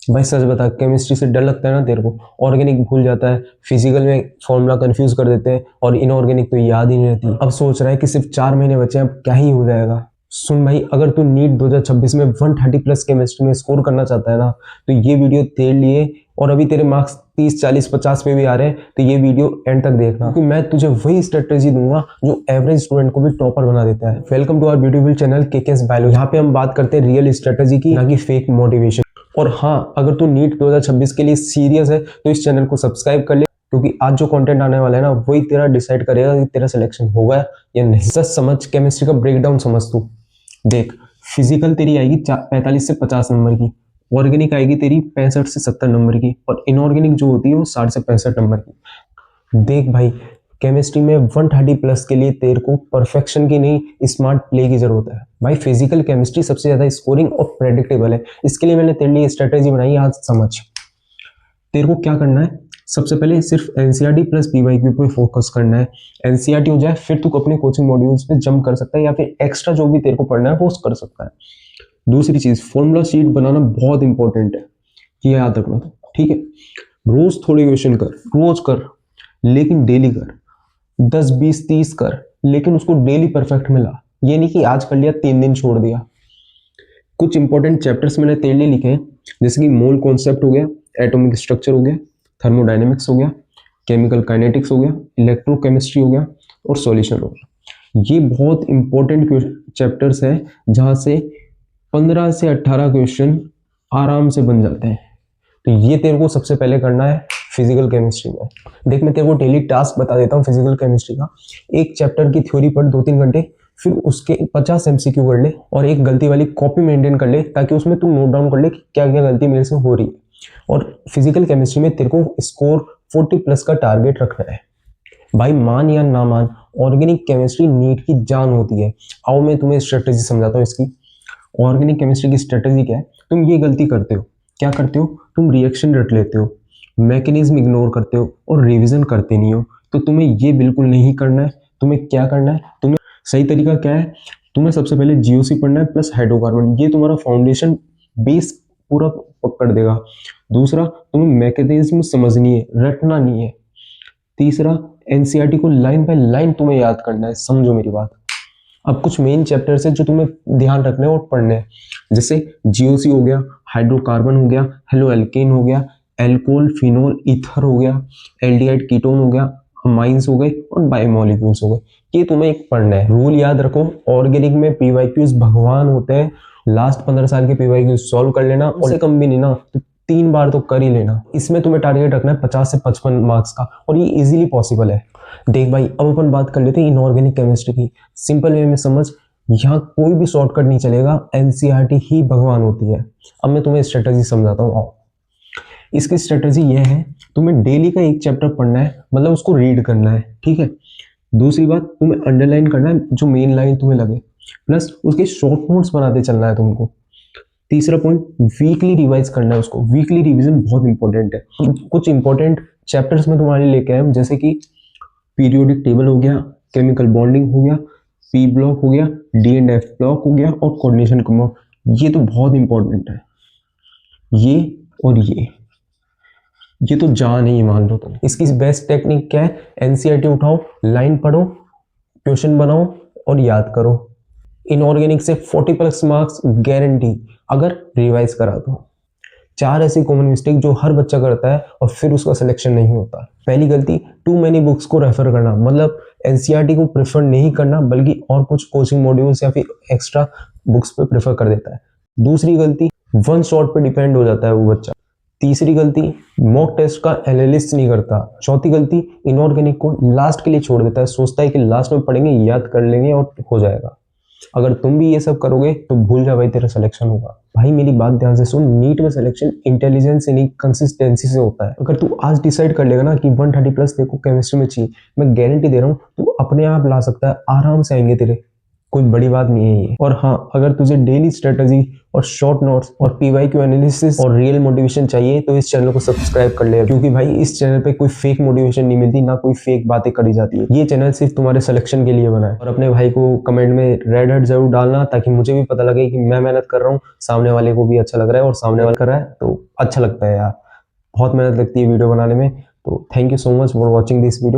भाई सच बता, केमिस्ट्री से डर लगता है ना तेरे को? ऑर्गेनिक भूल जाता है, फिजिकल में फॉर्मूला कंफ्यूज कर देते हैं, और इनऑर्गेनिक तो याद ही नहीं रहती। अब सोच रहा है कि सिर्फ 4 महीने बचे हैं, अब क्या ही हो जाएगा। सुन भाई, अगर तू नीट 2026 में 130 प्लस केमिस्ट्री में स्कोर करना चाहता है ना, तो ये वीडियो तेरे लिए। और अभी तेरे मार्क्स 30 40 50 पे भी आ रहे हैं, तो ये वीडियो एंड तक देखना, क्योंकि मैं तुझे वही स्ट्रेटेजी दूंगा जो एवरेज स्टूडेंट को भी टॉपर बना देता है। Welcome to our beautiful channel KKS biology. यहाँ पे हम बात करते हैं रियल स्ट्रेटेजी की, ना कि फेक मोटिवेशन। और हाँ, अगर तू नीट 2026 के लिए सीरियस है तो इस चैनल को सब्सक्राइब कर ले, क्योंकि आज जो कंटेंट आने वाला है ना, वही तेरा डिसाइड करेगा कि तेरा सिलेक्शन होगा या नहीं। सच समझ, केमिस्ट्री का ब्रेकडाउन समझ तू। देख, फिजिकल तेरी आएगी 45 से 50 नंबर की, ऑर्गेनिक आएगी तेरी 65 से 70 नंबर की, और इनऑर्गेनिक जो होती है वो 60 से 65 नंबर की। देख भाई, केमिस्ट्री में 130 प्लस के लिए तेरे को परफेक्शन की नहीं, स्मार्ट प्ले की जरूरत है भाई। फिजिकल केमिस्ट्री सबसे ज्यादा स्कोरिंग और प्रेडिक्टेबल है। इसके लिए मैंने तेरे लिए स्ट्रेटेजी बनाई है, आज समझ। तेरे को क्या करना है, सबसे पहले सिर्फ एनसीईआरटी प्लस पीवाईक्यू पे फोकस करना है। एनसीईआरटी हो जाए, फिर तू अपने कोचिंग मॉड्यूल्स पे जंप कर सकता है, या फिर एक्स्ट्रा जो भी तेरे को पढ़ना है वो कर सकता है। दूसरी चीज, फॉर्मूला शीट बनाना बहुत इंपॉर्टेंट है, ये याद रखना तो, ठीक है? रोज थोड़े क्वेश्चन कर, रोज कर, लेकिन डेली कर। 10 20 30 कर, लेकिन उसको डेली परफेक्ट मिला। ये नहीं कि आज कर लिया 3 दिन छोड़ दिया। कुछ इंपॉर्टेंट चैप्टर्स मैंने तेरे लिए लिखे हैं, जैसे कि मोल कॉन्सेप्ट हो गया, एटॉमिक स्ट्रक्चर हो गया, थर्मोडायनेमिक्स हो गया, केमिकल काइनेटिक्स हो गया, इलेक्ट्रोकेमिस्ट्री हो गया, और सॉल्यूशन हो गया। ये बहुत इंपॉर्टेंट चैप्टर्स हैं, जहाँ से 15 से 18 क्वेश्चन आराम से बन जाते हैं। तो ये तेरे को सबसे पहले करना है फिजिकल केमिस्ट्री में। देख, मैं तेरे को डेली टास्क बता देता हूँ फिजिकल केमिस्ट्री का। एक चैप्टर की थ्योरी पढ़ 2-3 घंटे, फिर उसके 50 एमसीक्यू कर ले, और एक गलती वाली कॉपी मेंटेन कर ले, ताकि उसमें तू नोट डाउन कर ले कि क्या क्या गलती मेरे से हो रही है। और फिजिकल केमिस्ट्री में तेरे को स्कोर 40 प्लस का टारगेट रखना है। भाई मान या ना मान, ऑर्गेनिक केमिस्ट्री नीट की जान होती है। आओ मैं तुम्हें स्ट्रेटेजी समझाता हूँ इसकी। ऑर्गेनिक केमिस्ट्री की स्ट्रेटेजी क्या है? तुम ये गलती करते हो, क्या करते हो? तुम रिएक्शन रट लेते हो, मैकेनिज्म इग्नोर करते हो, और रिवीजन करते नहीं हो। तो तुम्हें ये बिल्कुल नहीं करना है। तुम्हें क्या करना है? तुम्हें सही तरीका क्या है? तुम्हें सबसे पहले जीओसी पढ़ना है प्लस हाइड्रोकार्बन। ये तुम्हारा फाउंडेशन बेस पूरा पकड़ देगा। दूसरा, तुम्हें मैकेनिज्म समझनी है, रटना नहीं है। तीसरा, एनसीईआरटी को लाइन बाय लाइन तुम्हें याद करना है। समझो मेरी बात। अब कुछ मेन चैप्टर्स हैं जो तुम्हें ध्यान रखने और पढ़ने हैं, जैसे जीओसी हो गया, हाइड्रोकार्बन हो गया, हेलो एल्केन हो गया, एल्कोहल फिनोल ईथर हो गया, एल्डिहाइड कीटोन हो गया, अमाइंस हो गए, और बायोमोलिक्यूल्स हो गए। ये तुम्हें एक पढ़ना है। रूल याद रखो, ऑर्गेनिक में पीवाईक्यूज भगवान होते हैं। लास्ट 15 साल के पीवाईक्यूज सॉल्व कर लेना, उससे कम भी नहीं ना तो 3 बार तो कर ही लेना। इसमें तुम्हें टारगेट रखना है 50 से 55 मार्क्स का, और ये इजीली पॉसिबल है। देख भाई, अब अपन बात कर लेते हैं इनऑर्गेनिक केमिस्ट्री की। सिंपल वे में समझ, यहाँ कोई भी शॉर्टकट नहीं चलेगा, एनसीईआरटी ही भगवान होती है। अब मैं तुम्हें स्ट्रेटेजी समझाता हूँ, आओ। इसकी स्ट्रेटेजी यह है, तुम्हें डेली का एक चैप्टर पढ़ना है, मतलब उसको रीड करना है, ठीक है? दूसरी बात, तुम्हें अंडरलाइन करना है जो मेन लाइन तुम्हें लगे, प्लस उसके शॉर्ट नोट्स बनाते चलना है तुमको। तीसरा पॉइंट, वीकली रिवाइज करना है उसको। वीकली रिवीजन बहुत इंपॉर्टेंट है। कुछ इंपॉर्टेंट चैप्टर्स में तुम्हारे लेके आए, जैसे कि पीरियोडिक टेबल हो गया, केमिकल बॉन्डिंग हो गया, पी ब्लॉक हो गया, डी एंड एफ ब्लॉक हो गया, और कोऑर्डिनेशन कंपाउंड। ये तो बहुत इंपॉर्टेंट है। ये और ये तो जान ही मान लो तुम। इसकी बेस्ट टेक्निक क्या है? एनसीईआरटी उठाओ, लाइन पढ़ो, क्वेश्चन बनाओ, और याद करो। इनऑर्गेनिक से 40 प्लस मार्क्स गारंटी, अगर रिवाइज करा तो। 4 ऐसी कॉमन मिस्टेक जो हर बच्चा करता है और फिर उसका सिलेक्शन नहीं होता। पहली गलती, टू मेनी बुक्स को रेफर करना, मतलब एनसीईआरटी को प्रेफर नहीं करना, बल्कि और कुछ कोचिंग मॉड्यूल्स या फिर एक्स्ट्रा बुक्स पे प्रेफर कर देता है। दूसरी गलती, वन शॉट पे डिपेंड हो जाता है वो बच्चा। तीसरी गलती, मॉक टेस्ट का एनालिसिस नहीं करता। चौथी गलती, इनऑर्गेनिक को लास्ट के लिए छोड़ देता है, सोचता है कि लास्ट में पढ़ेंगे, याद कर लेंगे और हो जाएगा। अगर तुम भी ये सब करोगे तो भूल जा भाई, तेरा सिलेक्शन होगा। भाई मेरी बात ध्यान से सुन, नीट में सिलेक्शन इंटेलिजेंस से नहीं, कंसिस्टेंसी से होता है। अगर तू आज डिसाइड कर लेगा ना कि 130 प्लस देखो केमिस्ट्री में चाहिए, मैं गारंटी दे रहा हूँ तू अपने आप ला सकता है, आराम से आएंगे तेरे। कोई बड़ी बात नहीं है ये। और हाँ, अगर तुझे डेली स्ट्रेटजी और शॉर्ट नोट्स और पीवाईक्यू एनालिसिस और रियल मोटिवेशन चाहिए तो इस चैनल को सब्सक्राइब कर ले, क्योंकि भाई इस चैनल पे कोई फेक मोटिवेशन नहीं मिलती, ना कोई फेक बातें करी जाती है। ये चैनल सिर्फ तुम्हारे सिलेक्शन के लिए बना है। और अपने भाई को कमेंट में रेड हर्ट जरूर डालना, ताकि मुझे भी पता लगे कि मैं मेहनत कर रहा हूँ, सामने वाले को भी अच्छा लग रहा है, और सामने वाला कर रहा है तो अच्छा लगता है यार। बहुत मेहनत लगती है वीडियो बनाने में। तो thank you so much for watching this video.